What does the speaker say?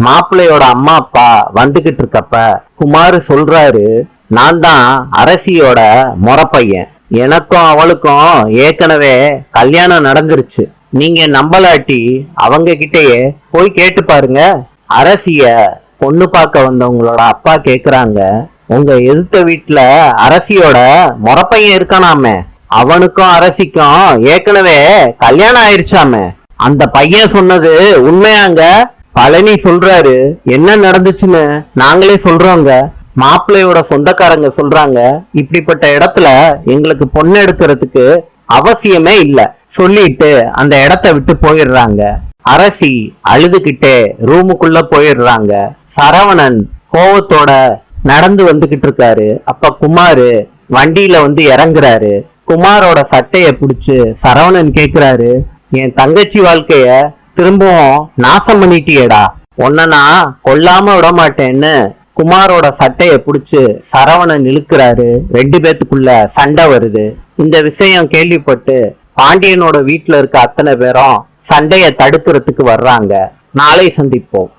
மாப்பிள்ளையோட அம்மா அப்பா வந்துகிட்டு இருக்கப்ப குமார் சொல்றாரு, நான் தான் அரசியோட முறை பையன். எனக்கும் அவளுக்கும் ஏற்கனவே கல்யாணம் நடந்துருச்சு. நீங்க நம்பலாட்டி அவங்க கிட்டயே போய் கேட்டு பாருங்க. அரசிய பொண்ணு பார்க்க வந்தவங்களோட அப்பா கேக்குறாங்க, உங்க எதிர்த்த வீட்டுல அரசியோட முறை பையன் இருக்கானாமே, அவனுக்கும் அரசிக்கும் ஏற்கனவே கல்யாணம் ஆயிருச்சாமே. அந்த பையன் சொன்னது உண்மையாங்க? பழனி சொல்றாரு, என்ன நடந்துச்சுன்னு நாங்களே சொல்றோங்க. மாப்பிள்ளையோட சொந்தக்காரங்க சொல்றாங்க, இப்படிப்பட்ட இடத்துல எங்களுக்கு பொண்ணு எடுக்கிறதுக்கு அவசியமே இல்ல சொல்லிட்டு அந்த இடத்த விட்டு போயிடுறாங்க. அரசி அழுதுகிட்டே ரூமுக்குள்ள போயிடுறாங்க. சரவணன் கோவத்தோட நடந்து வந்துகிட்டு இருக்காரு. அப்ப குமாரு வண்டியில வந்து இறங்குறாரு. குமாரோட சட்டைய புடிச்சு சரவணன் கேக்குறாரு, என் தங்கச்சி வாழ்க்கைய திரும்பவும் நாசம் பண்ணிட்டியேடா, உன்ன நான் கொல்லாம விட மாட்டேன்னு குமாரோட சட்டைய புடிச்சு சரவணன் இழுக்கிறாரு. ரெண்டு பேத்துக்குள்ள சண்டை வருது. இந்த விஷயம் கேள்விப்பட்டு பாண்டியனோட வீட்டுல இருக்க அத்தனை பேரும் சண்டைய தடுக்கிறதுக்கு வர்றாங்க. நாளை சந்திப்போம்.